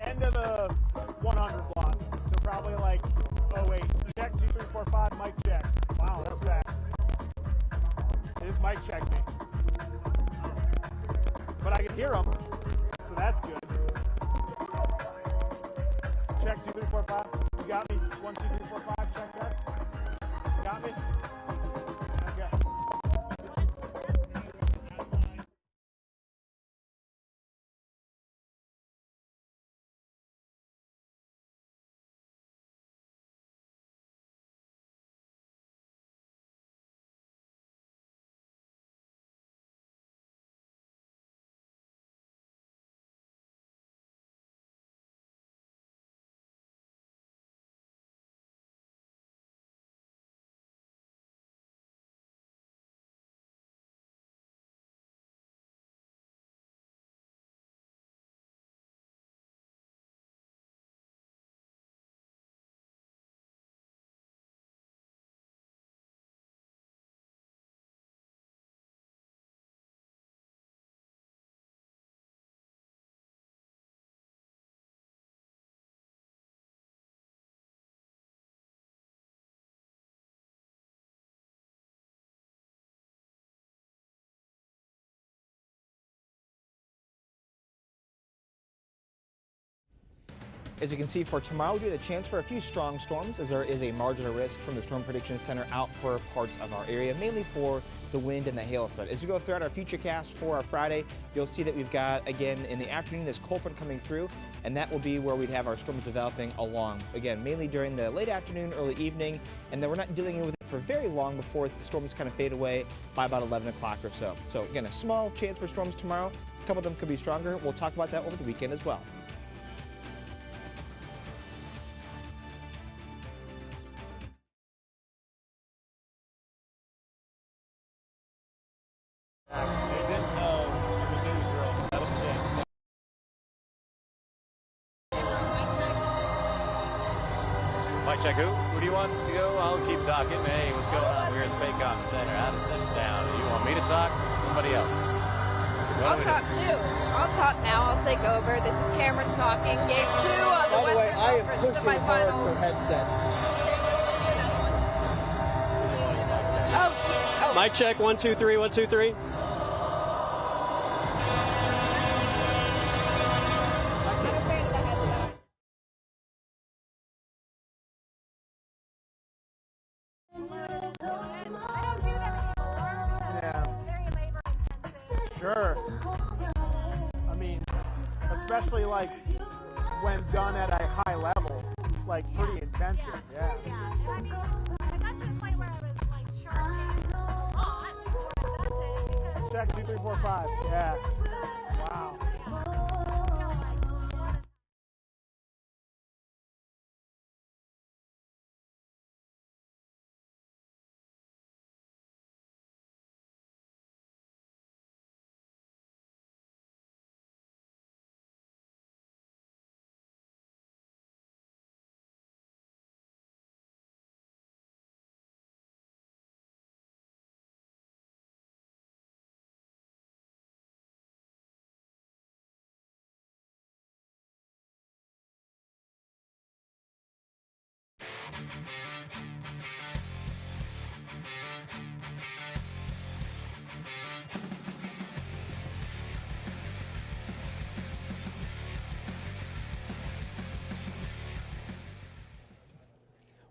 end of the 100 block. So probably like, oh wait, check 2, 3, 4, 5, mic check. Wow, that's fast. It is mic check me. But I can hear them, so that's good. Check 2, 3, 4, 5. You got me? 1, 2, 3, 4, 5. Check that. You got me? Okay. As you can see, for tomorrow, we do have a chance for a few strong storms, as there is a margin of risk from the Storm Prediction Center out for parts of our area, mainly for the wind and the hail threat. As we go throughout our futurecast for our Friday, you'll see that we've got, again, in the afternoon, this cold front coming through, and that will be where we'd have our storms developing along. Again, mainly during the late afternoon, early evening, and then we're not dealing with it for very long before the storms kind of fade away by about 11 o'clock or so. So, again, a small chance for storms tomorrow. A couple of them could be stronger. We'll talk about that over the weekend as well. Mic check who? Who do you want to go? I'll keep talking. Hey, what's going on? We're at the Paycom Center. How does this sound? Do you want me to talk? Somebody else? I'll talk too. I'll talk now. I'll take over. This is Cameron talking. Game 2 of the Western Conference semifinals. Oh. Mic check, 1, 2, 3, 1, 2, 3. Sure. I mean, especially like when done at a high level, like pretty intensive. Yeah. I mean, I got to the point where I was like sure. Check 2, 3, 4, 5. Yeah. Wow.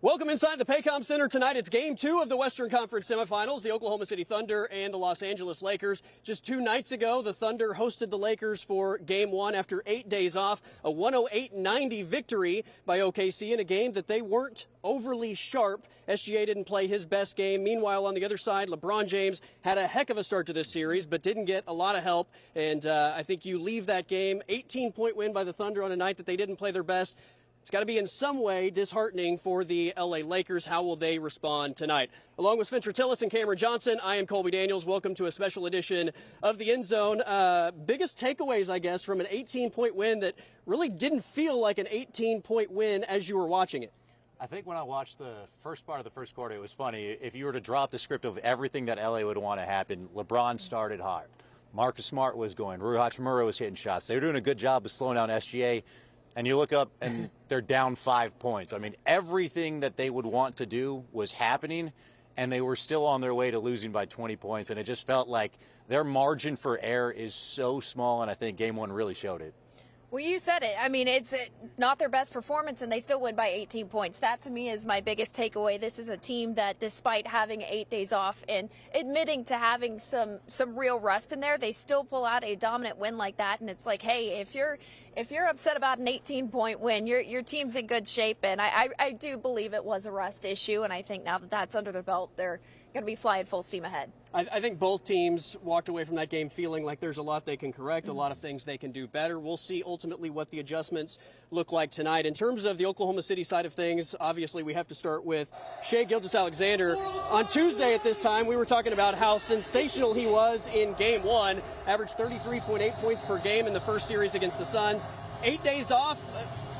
Welcome inside the Paycom Center tonight. It's Game 2 of the Western Conference semifinals, the Oklahoma City Thunder and the Los Angeles Lakers. Just 2 nights ago, the Thunder hosted the Lakers for Game 1 after 8 days off, a 108-90 victory by OKC in a game that they weren't overly sharp. SGA didn't play his best game. Meanwhile, on the other side, LeBron James had a heck of a start to this series, but didn't get a lot of help. And I think you leave that game, 18-point win by the Thunder on a night that they didn't play their best. It's got to be in some way disheartening for the LA Lakers. How will they respond tonight? Along with Spencer Tillis and Cameron Johnson, I am Colby Daniels. Welcome to a special edition of the End Zone. Biggest takeaways, I guess, from an 18-point win that really didn't feel like an 18-point win as you were watching it. I think when I watched the first part of the first quarter, it was funny. If you were to drop the script of everything that LA would want to happen, LeBron started hard. Marcus Smart was going. Rui Hachimura was hitting shots. They were doing a good job of slowing down SGA. and you look up and they're down 5 points. I mean, everything that they would want to do was happening, and they were still on their way to losing by 20 points. And it just felt like their margin for error is so small, and I think Game 1 really showed it. Well, you said it. I mean, it's not their best performance, and they still win by 18 points. That, to me, is my biggest takeaway. This is a team that, despite having 8 days off and admitting to having some real rust in there, they still pull out a dominant win like that. And it's like, hey, if you're upset about an 18-point win, your team's in good shape. And I do believe it was a rust issue, and I think now that that's under their belt, they're going to be flying full steam ahead. I think both teams walked away from that game feeling like there's a lot they can correct, a lot of things they can do better. We'll see ultimately what the adjustments look like tonight. In terms of the Oklahoma City side of things, obviously we have to start with Shai Gilgeous-Alexander. On Tuesday at this time, we were talking about how sensational he was in Game 1, averaged 33.8 points per game in the first series against the Suns. 8 days off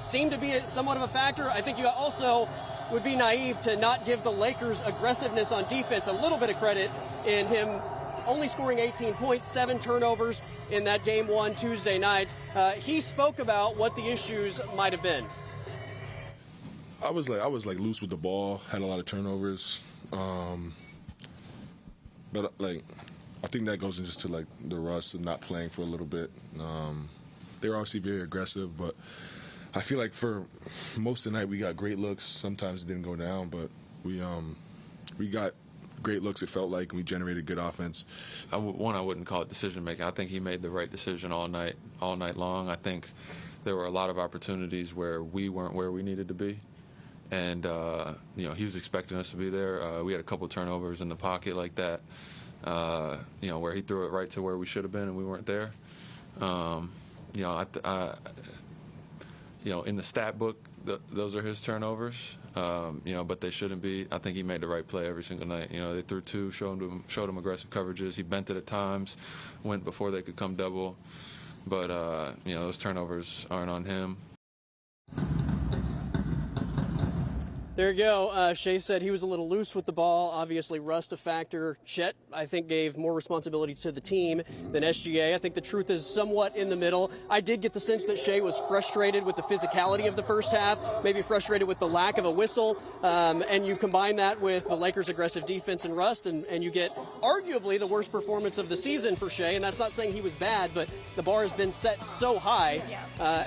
seemed to be somewhat of a factor. I think you also would be naive to not give the Lakers' aggressiveness on defense a little bit of credit in him only scoring 18 points, 7 turnovers in that Game 1 Tuesday night. He spoke about what the issues might have been. I was like loose with the ball, had a lot of turnovers, but like I think that goes into just to like the rust of not playing for a little bit. They were obviously very aggressive, but I feel like for most of the night we got great looks. Sometimes it didn't go down, but we got great looks, it felt like, and we generated good offense. I wouldn't call it decision making. I think he made the right decision all night long. I think there were a lot of opportunities where we weren't where we needed to be, and he was expecting us to be there. We had a couple turnovers in the pocket like that, where he threw it right to where we should have been, and we weren't there. In the stat book, those are his turnovers, but they shouldn't be. I think he made the right play every single night. They threw 2, showed him aggressive coverages. He bent it at times, went before they could come double. But, those turnovers aren't on him. There you go. Shai said he was a little loose with the ball. Obviously, rust a factor. Chet, I think, gave more responsibility to the team than SGA. I think the truth is somewhat in the middle. I did get the sense that Shai was frustrated with the physicality of the first half, maybe frustrated with the lack of a whistle. And you combine that with the Lakers' aggressive defense and rust, and you get arguably the worst performance of the season for Shai. And that's not saying he was bad, but the bar has been set so high,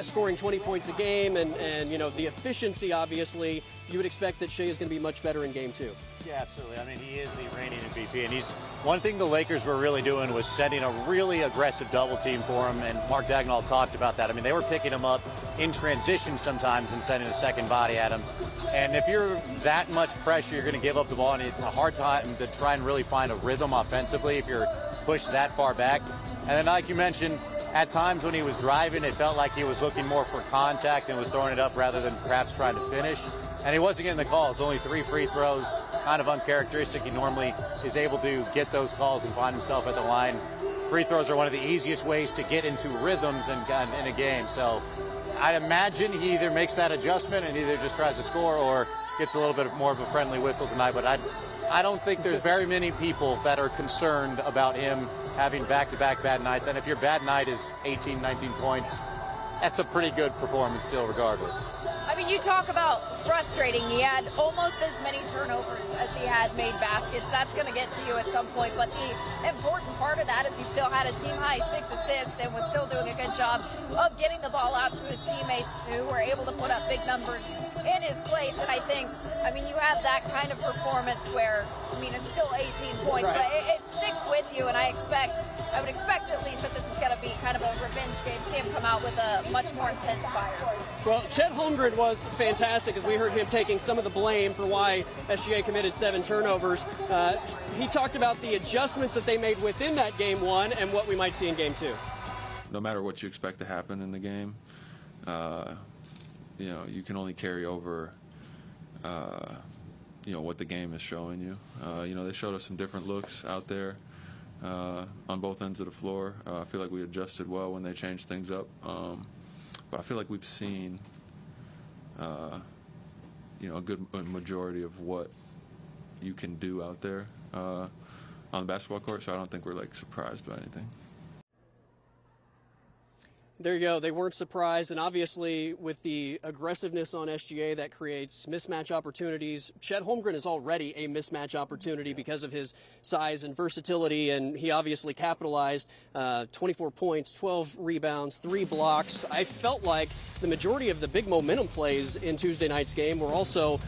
scoring 20 points a game, and the efficiency, obviously. You would expect that Shai is going to be much better in Game 2. Yeah, absolutely. I mean, he is the reigning MVP, and one thing the Lakers were really doing was setting a really aggressive double team for him, and Mark Dagnall talked about that. I mean, they were picking him up in transition sometimes and sending a second body at him. And if you're that much pressure, you're going to give up the ball, and it's a hard time to try and really find a rhythm offensively if you're pushed that far back. And then, like you mentioned, at times when he was driving, it felt like he was looking more for contact and was throwing it up rather than perhaps trying to finish. And he wasn't getting the calls. Only 3 free throws, kind of uncharacteristic. He normally is able to get those calls and find himself at the line. Free throws are one of the easiest ways to get into rhythms in a game. So I'd imagine he either makes that adjustment and either just tries to score or gets a little bit more of a friendly whistle tonight. But I don't think there's very many people that are concerned about him having back-to-back bad nights. And if your bad night is 18, 19 points, that's a pretty good performance still regardless. I mean, you talk about frustrating. He had almost as many turnovers as he had made baskets. That's going to get to you at some point. But the important part of that is he still had a team-high 6 assists and was still doing a good job of getting the ball out to his teammates who were able to put up big numbers in his place. And I think, you have that kind of performance where, it's still 18 points, right, but it sticks with you. And I would expect at least that this is going to be kind of a revenge game, see him come out with a much more intense fire. Well, Chet Holmgren was fantastic as we heard him taking some of the blame for why SGA committed 7 turnovers. He talked about the adjustments that they made within that Game 1 and what we might see in Game 2. No matter what you expect to happen in the game, you can only carry over what the game is showing you. They showed us some different looks out there on both ends of the floor. I feel like we adjusted well when they changed things up. But I feel like we've seen, a good majority of what you can do out there on the basketball court. So I don't think we're surprised by anything. There you go. They weren't surprised, and obviously with the aggressiveness on SGA, that creates mismatch opportunities. Chet Holmgren is already a mismatch opportunity because of his size and versatility, and he obviously capitalized. 24 points, 12 rebounds, 3 blocks. I felt like the majority of the big momentum plays in Tuesday night's game were also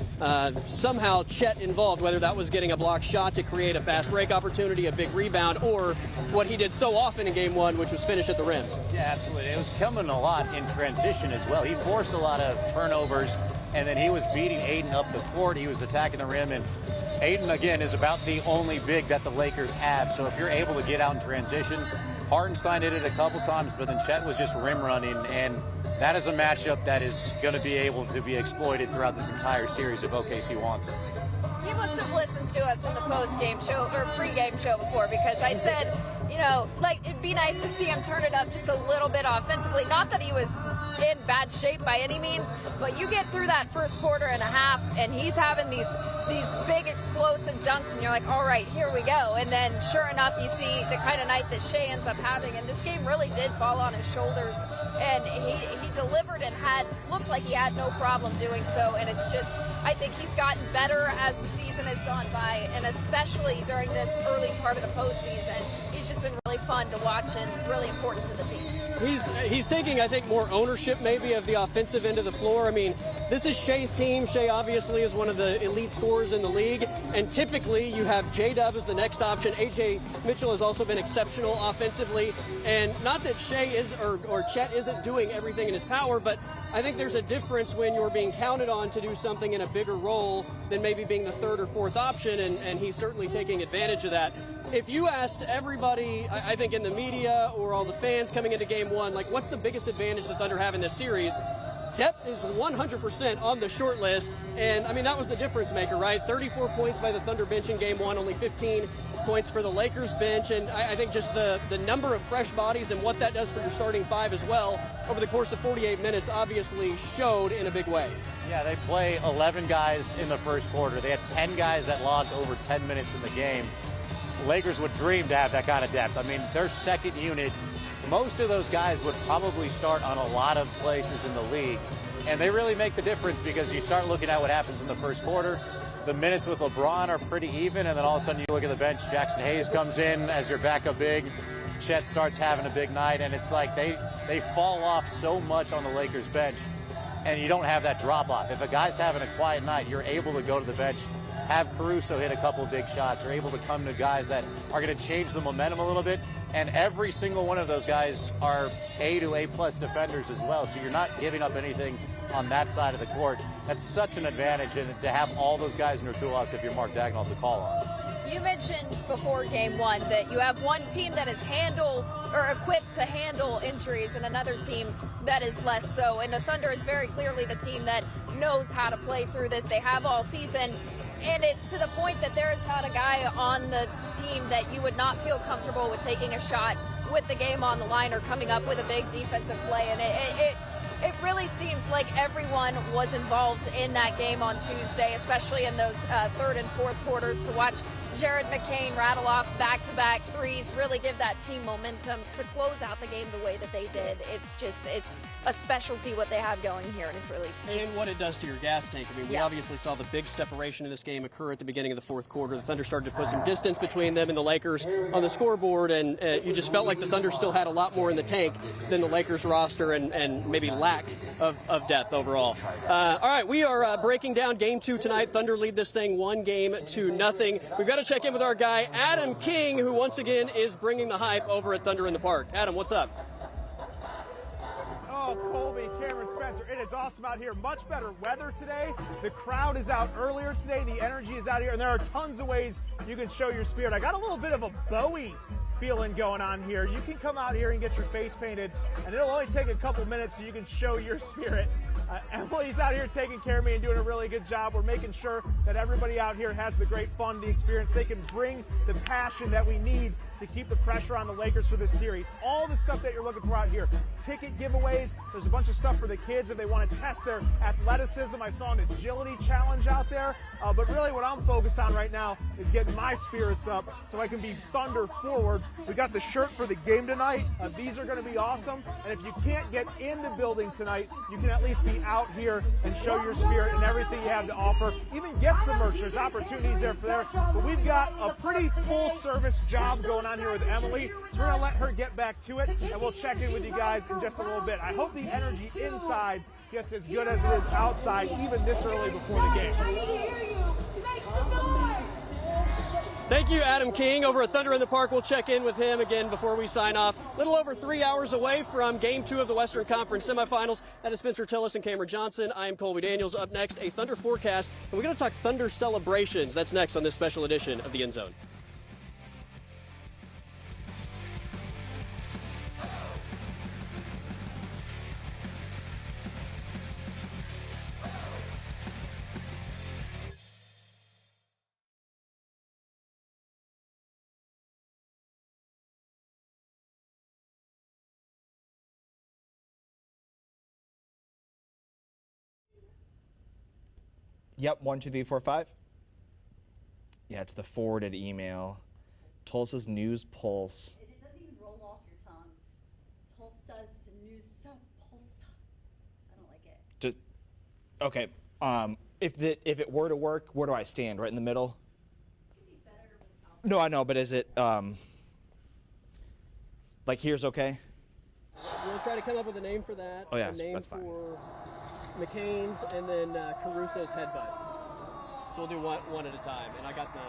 somehow Chet involved, whether that was getting a block shot to create a fast break opportunity, a big rebound, or what he did so often in game 1, which was finish at the rim. Yeah, absolutely. It was coming a lot in transition as well. He forced a lot of turnovers, and then he was beating Aiden up the court. He was attacking the rim, and Aiden, again, is about the only big that the Lakers have. So if you're able to get out in transition, Hartenstein did it a couple times, but then Chet was just rim running, and that is a matchup that is going to be able to be exploited throughout this entire series if OKC wants it. He must have listened to us in the post-game show or pre-game show before, because I said, you know, like, it'd be nice to see him turn it up just a little bit offensively. Not that he was in bad shape by any means, but you get through that first quarter and a half, and he's having these big explosive dunks, and you're like, all right, here we go. And then sure enough, you see the kind of night that Shea ends up having, and this game really did fall on his shoulders, and he delivered and looked like he had no problem doing so. And it's just, I think he's gotten better as the season has gone by, and especially during this early part of the postseason. He's just been really fun to watch and really important to the team. He's taking, I think, more ownership maybe of the offensive end of the floor. I mean, this is Shea's team. Shea obviously is one of the elite scorers in the league, and typically you have J-Dub as the next option. AJ Mitchell has also been exceptional offensively, and not that Shea is or Chet isn't doing everything in his power, but I think there's a difference when you're being counted on to do something in a bigger role than maybe being the third or fourth option, and he's certainly taking advantage of that. If you asked everybody, I think in the media or all the fans coming into game 1, like, what's the biggest advantage the Thunder have in this series? Depth is 100% on the short list, and I mean, that was the difference maker, right? 34 points by the Thunder bench in game 1, only 15 points for the Lakers bench, and I think just the number of fresh bodies and what that does for your starting 5 as well over the course of 48 minutes obviously showed in a big way. Yeah, they play 11 guys in the first quarter. They had 10 guys that logged over 10 minutes in the game. The Lakers would dream to have that kind of depth. I mean, their second unit, most of those guys would probably start on a lot of places in the league, and they really make the difference because you start looking at what happens in the first quarter. The minutes with LeBron are pretty even, and then all of a sudden you look at the bench, Jackson Hayes comes in as your backup big, Chet starts having a big night, and it's like they fall off so much on the Lakers bench, and you don't have that drop-off. If a guy's having a quiet night, you're able to go to the bench, have Caruso hit a couple of big shots, you're able to come to guys that are going to change the momentum a little bit, and every single one of those guys are A to A-plus defenders as well, so you're not giving up anything on that side of the court. That's such an advantage, and to have all those guys in your toolbox if you're Mark Daigneault to call on. You mentioned before game 1 that you have one team that is handled or equipped to handle injuries and another team that is less so, and the Thunder is very clearly the team that knows how to play through this. They have all season, and it's to the point that there is not a guy on the team that you would not feel comfortable with taking a shot with the game on the line or coming up with a big defensive play, and it really seems like everyone was involved in that game on Tuesday, especially in those third and fourth quarters, to watch Jared McCain rattle off back-to-back threes, really give that team momentum to close out the game the way that they did. It's a specialty what they have going here, and it's really and what it does to your gas tank. I mean, we obviously saw the big separation in this game occur at the beginning of the fourth quarter. The Thunder started to put some distance between them and the Lakers on the scoreboard, and you just felt like the Thunder still had a lot more in the tank than the Lakers roster and maybe lack of depth overall. All right, we are breaking down game 2 tonight. Thunder lead this thing 1-0. We've got to check in with our guy, Adam King, who once again is bringing the hype over at Thunder in the Park. Adam, what's up? Oh, Colby, Cameron, Spencer, it is awesome out here. Much better weather today. The crowd is out earlier today. The energy is out here, and there are tons of ways you can show your spirit. I got a little bit of a Bowie feeling going on here. You can come out here and get your face painted, and it'll only take a couple minutes so you can show your spirit. Emily's out here taking care of me and doing a really good job. We're making sure that everybody out here has the great fun, the experience. They can bring the passion that we need to keep the pressure on the Lakers for this series. All the stuff that you're looking for out here. Ticket giveaways. There's a bunch of stuff for the kids if they want to test their athleticism. I saw an agility challenge out there. But really what I'm focused on right now is getting my spirits up so I can be Thunder forward We got the shirt for the game tonight. These are going to be awesome. And if you can't get in the building tonight, you can at least be out here and show your spirit and everything you have to offer. Even get some merch. There's opportunities there for there. But we've got a pretty full service job going on here with Emily. So we're going to let her get back to it, and we'll check in with you guys in just a little bit. I hope the energy inside gets as good as it is outside, even this early before the game. Thank you, Adam King, over at Thunder in the Park. We'll check in with him again before we sign off. A little over 3 hours away from Game 2 of the Western Conference semifinals. That is Spencer Tillis and Cameron Johnson. I am Colby Daniels. Up next, a Thunder forecast, and we're going to talk Thunder celebrations. That's next on this special edition of The End Zone. Yep, 1, 2, 3, 4, 5. Yeah, it's the forwarded email. Tulsa's News Pulse. It doesn't even roll off your tongue. Tulsa's News Pulse. I don't like it. Just okay. If it were to work, where do I stand? Right in the middle? It could be better without. No, I know, but is it like here's okay? We'll try to come up with a name for that. Oh, yeah, a name that's fine. for McCain's and then Caruso's headbutt. So we'll do one at a time. And I got the.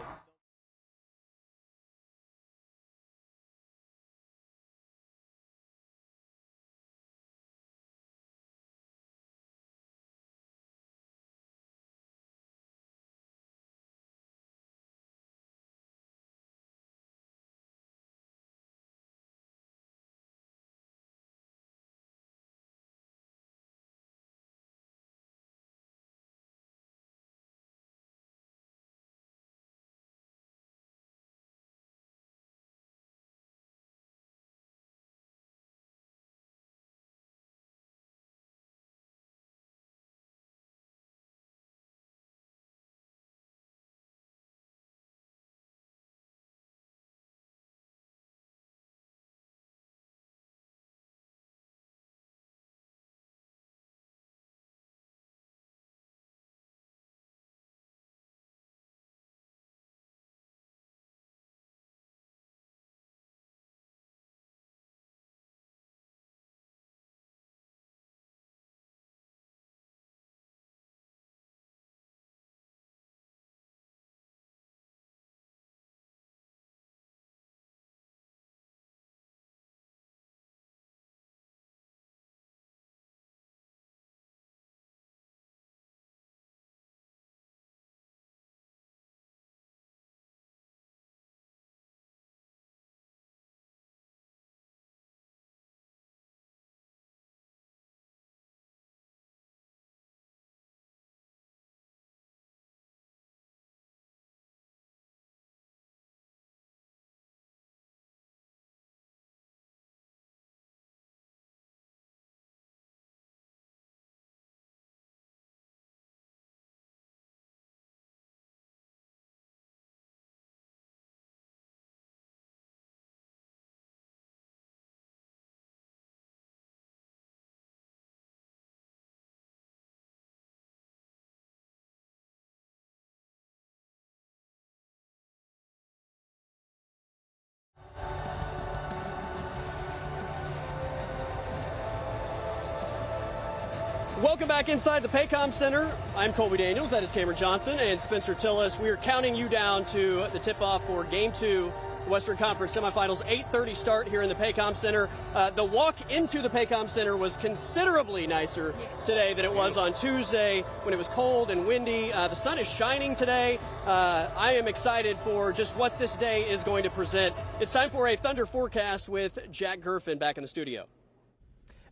Welcome back inside the Paycom Center. I'm Colby Daniels. That is Cameron Johnson and Spencer Tillis. We are counting you down to the tip-off for Game 2, Western Conference semifinals. 8:30 start here in the Paycom Center. The walk into the Paycom Center was considerably nicer today than it was on Tuesday when it was cold and windy. The sun is shining today. I am excited for just what this day is going to present. It's time for a Thunder forecast with Jack Gerfin back in the studio.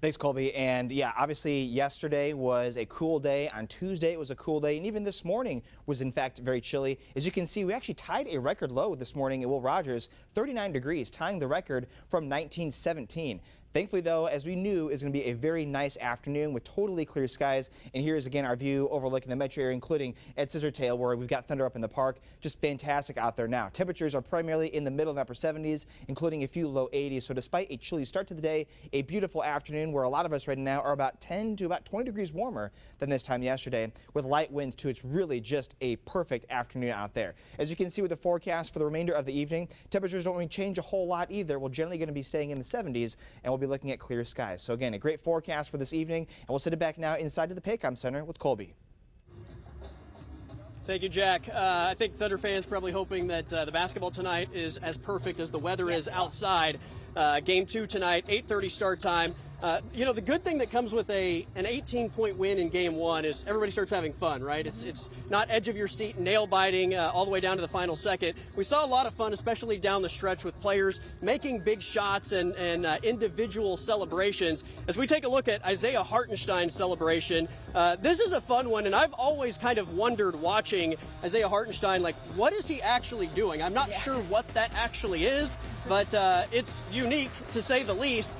Thanks, Colby. And yeah, obviously yesterday was a cool day. On Tuesday it was a cool day, and even this morning was in fact very chilly. As you can see, we actually tied a record low this morning at Will Rogers, 39 degrees, tying the record from 1917. Thankfully, though, as we knew, is going to be a very nice afternoon with totally clear skies. And here's again our view overlooking the metro area, including at Scissortail, where we've got Thunder up in the park. Just fantastic out there now. Temperatures are primarily in the middle and upper 70s, including a few low 80s. So despite a chilly start to the day, a beautiful afternoon where a lot of us right now are about 10 to about 20 degrees warmer than this time yesterday, with light winds too. It's really just a perfect afternoon out there. As you can see with the forecast for the remainder of the evening, temperatures don't really change a whole lot either. We're generally going to be staying in the 70s, and we'll be looking at clear skies. So again, a great forecast for this evening, and we'll send it back now inside to the Paycom Center with Colby. Thank you, Jack. I think Thunder fans probably hoping that the basketball tonight is as perfect as the weather is outside. Game 2 tonight, 8:30 start time. You know, the good thing that comes with an 18-point win in Game 1 is everybody starts having fun, right? It's not edge of your seat, nail biting all the way down to the final second. We saw a lot of fun, especially down the stretch, with players making big shots and individual celebrations. As we take a look at Isaiah Hartenstein's celebration, this is a fun one, and I've always kind of wondered watching Isaiah Hartenstein, like, what is he actually doing? I'm not sure what that actually is, but it's unique to say the least.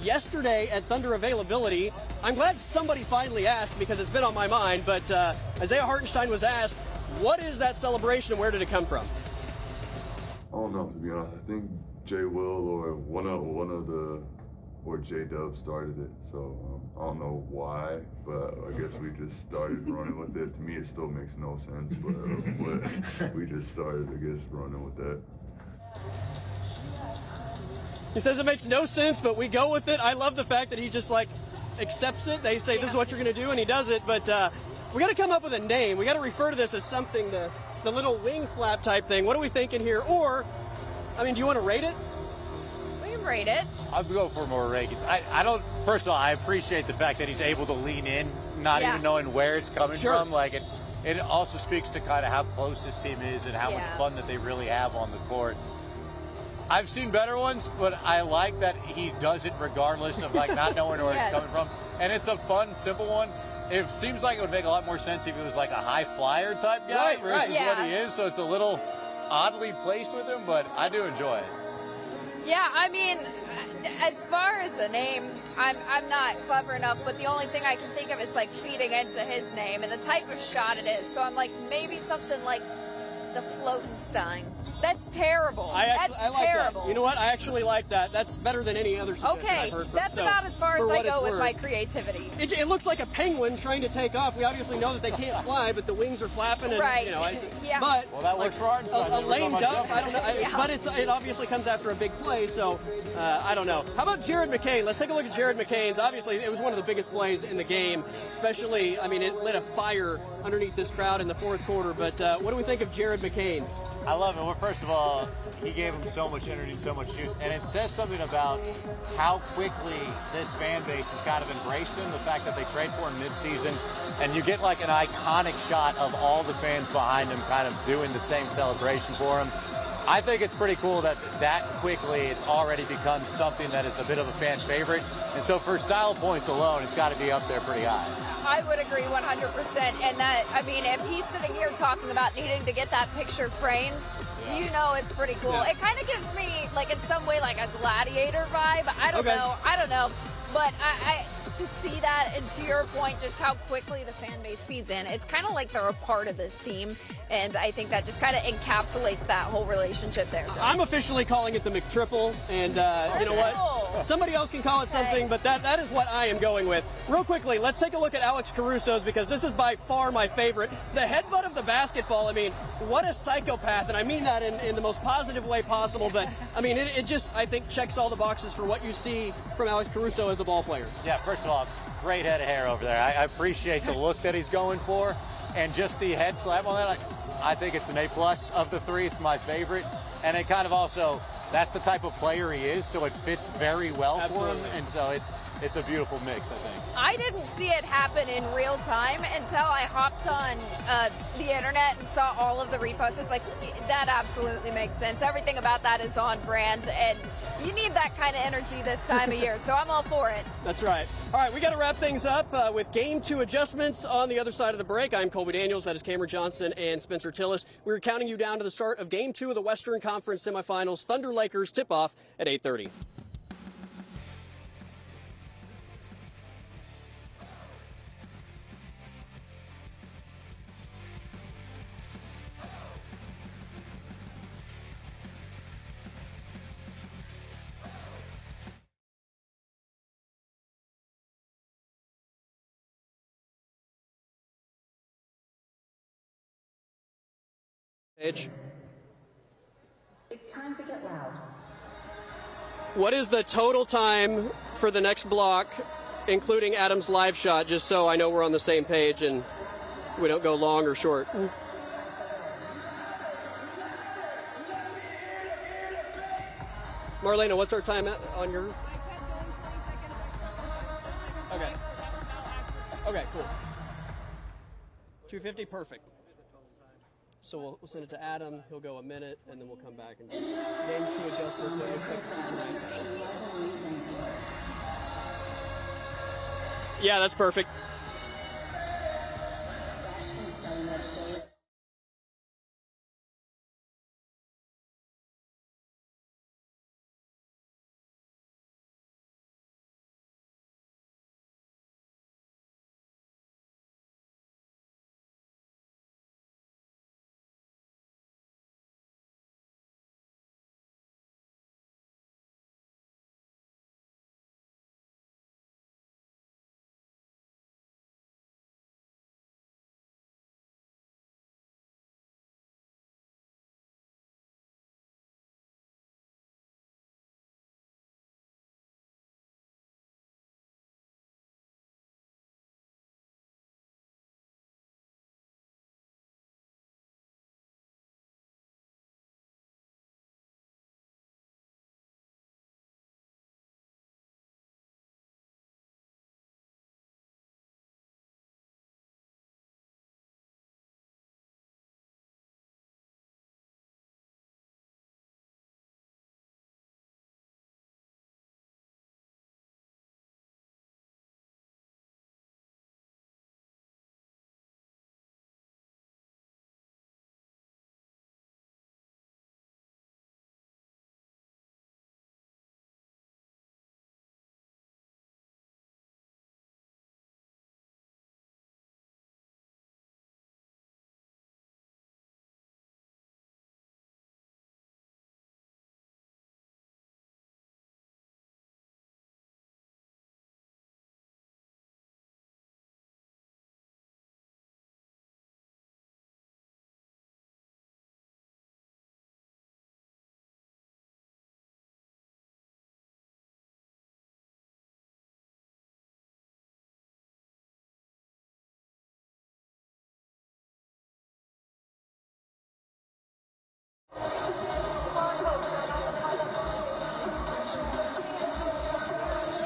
Yesterday at Thunder Availability, I'm glad somebody finally asked because it's been on my mind, but Isaiah Hartenstein was asked, what is that celebration and where did it come from? I don't know, to be honest. I think Jay Will or J-Dub started it, so I don't know why, but I guess we just started running with it. To me, it still makes no sense, but we just started, I guess, running with that. He says it makes no sense, but we go with it. I love the fact that he just, like, accepts it. They say, this is what you're going to do, and he does it. But we got to come up with a name. We got to refer to this as something, the little wing flap type thing. What are we thinking here? Or, I mean, do you want to rate it? We can rate it. I'll go for more ratings. I don't, first of all, I appreciate the fact that he's able to lean in, not even knowing where it's coming from. Like, it also speaks to kind of how close this team is and how much fun that they really have on the court. I've seen better ones, but I like that he does it regardless of, like, not knowing where it's coming from. And it's a fun, simple one. It seems like it would make a lot more sense if he was like a high flyer type guy versus what he is. So it's a little oddly placed with him, but I do enjoy it. Yeah, I mean, as far as a name, I'm not clever enough, but the only thing I can think of is, like, feeding into his name and the type of shot it is. So I'm like, maybe something like the Floatenstein. That's terrible. I like terrible. That. You know what? I actually like that. That's better than any other suggestion I've heard from. That's about as far as I go with my creativity. It looks like a penguin trying to take off. We obviously know that they can't fly, but the wings are flapping. And, you know, But well, that works for Hartenstein. A lame duck. I don't know. But it obviously comes after a big play, so I don't know. How about Jared McCain? Let's take a look at Jared McCain's. Obviously, it was one of the biggest plays in the game, especially, I mean, it lit a fire underneath this crowd in the fourth quarter. But what do we think of Jared McCain's? I love it. Well, first of all, he gave him so much energy, so much juice, and it says something about how quickly this fan base has kind of embraced him, the fact that they trade for him midseason, and you get like an iconic shot of all the fans behind him kind of doing the same celebration for him. I think it's pretty cool that quickly it's already become something that is a bit of a fan favorite, and so for style points alone, it's got to be up there pretty high. I would agree 100%, and that, I mean, if he's sitting here talking about needing to get that picture framed, you know it's pretty cool. It kind of gives me, like, in some way, like a gladiator vibe. I don't know. But I to see that, and to your point, just how quickly the fan base feeds in, it's kind of like they're a part of this team, and I think that just kind of encapsulates that whole relationship there. So. I'm officially calling it the McTriple, and you know what? Somebody else can call it something, but that is what I am going with. Real quickly, let's take a look at Alex Caruso's, because this is by far my favorite. The headbutt of the basketball, I mean, what a psychopath, and I mean that in the most positive way possible, but I mean, it just, I think, checks all the boxes for what you see from Alex Caruso as a ball player. Yeah, first of all, great head of hair over there. I appreciate the look that he's going for, and just the head slap on that. I think it's an A+ of the three. It's my favorite, and it kind of also, that's the type of player he is, so it fits very well for him, and so it's a beautiful mix, I think. I didn't see it happen in real time until I hopped on the internet and saw all of the reposts. It's like, that absolutely makes sense. Everything about that is on brand, and you need that kind of energy this time of year, so I'm all for it. That's right. All right, we got to wrap things up with Game 2 adjustments on the other side of the break. I'm Colby Daniels. That is Cameron Johnson and Spencer Tillis. We're counting you down to the start of Game 2 of the Western Conference semifinals. Thunder Lakers tip-off at 8:30. It's time to get loud. What is the total time for the next block, including Adam's live shot, just so I know we're on the same page and we don't go long or short? Marlena, what's our time on your? Okay. Okay, cool. 250, perfect. So we'll send it to Adam. He'll go a minute, and then we'll come back and game 2 adjustments. Yeah, that's perfect.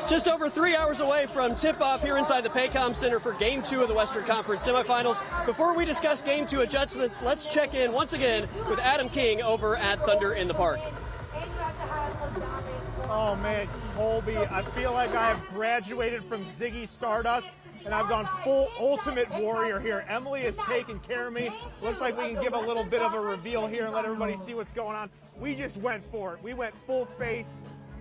Just over 3 hours away from tip-off here inside the Paycom Center for Game 2 of the Western Conference semifinals. Before we discuss Game 2 adjustments, let's check in once again with Adam King over at Thunder in the Park. Oh man, Colby, I feel like I have graduated from Ziggy Stardust and I've gone full Ultimate Warrior here. Emily has taken care of me. Looks like we can give a little bit of a reveal here and let everybody see what's going on. We just went for it. We went full face.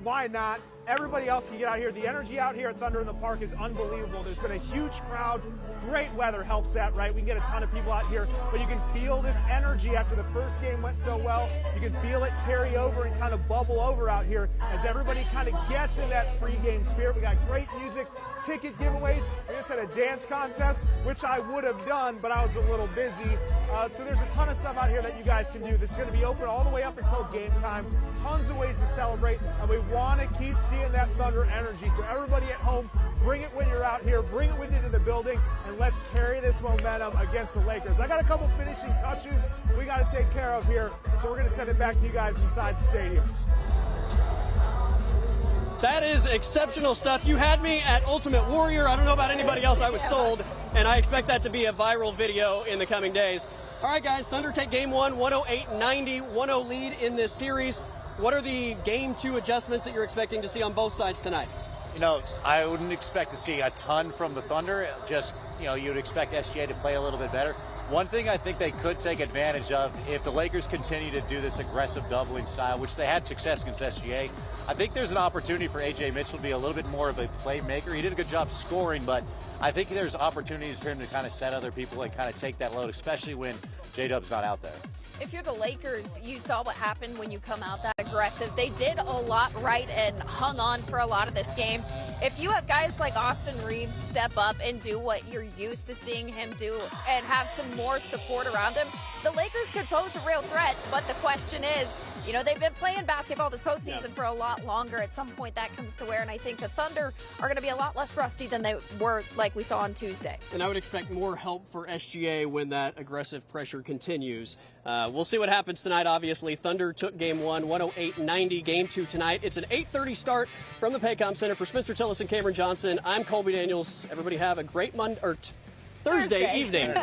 Why not? Everybody else can get out here. The energy out here at Thunder in the Park is unbelievable. There's been a huge crowd. Great weather helps that, right? We can get a ton of people out here, but you can feel this energy after the first game went so well. You can feel it carry over and kind of bubble over out here as everybody kind of gets in that pregame spirit. We got great music, ticket giveaways. We just had a dance contest, which I would have done, but I was a little busy. So there's a ton of stuff out here that you guys can do. This is going to be open all the way up until game time. Tons of ways to celebrate, and we want to keep seeing that Thunder energy. So everybody at home, bring it when you're out here, bring it with you to the building, and let's carry this momentum against the Lakers. I got a couple finishing touches we got to take care of here, so we're going to send it back to you guys inside the stadium. That is exceptional stuff. You had me at Ultimate Warrior. I don't know about anybody else. I was sold, and I expect that to be a viral video in the coming days. All right, guys, Thunder take game 1, 108-90, 1-0 lead in this series. What are the game 2 adjustments that you're expecting to see on both sides tonight? You know, I wouldn't expect to see a ton from the Thunder. Just, you know, you'd expect SGA to play a little bit better. One thing I think they could take advantage of, if the Lakers continue to do this aggressive doubling style, which they had success against SGA, I think there's an opportunity for A.J. Mitchell to be a little bit more of a playmaker. He did a good job scoring, but I think there's opportunities for him to kind of set other people and kind of take that load, especially when J-Dub's not out there. If you're the Lakers, you saw what happened when you come out that aggressive. They did a lot right and hung on for a lot of this game. if you have guys like Austin Reeves step up and do what you're used to seeing him do and have some more support around him, the Lakers could pose a real threat. But the question is, you know, they've been playing basketball this postseason for a lot longer. At some point that comes to wear, and I think the Thunder are going to be a lot less rusty than they were like we saw on Tuesday. And I would expect more help for SGA when that aggressive pressure continues. We'll see what happens tonight, obviously. Thunder took game one, 108-90. Game two tonight. It's an 8:30 start from the Paycom Center. For Spencer Tillis and Cameron Johnson, I'm Colby Daniels. Everybody have a great Thursday evening.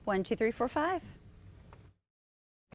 One, two, three, four, five.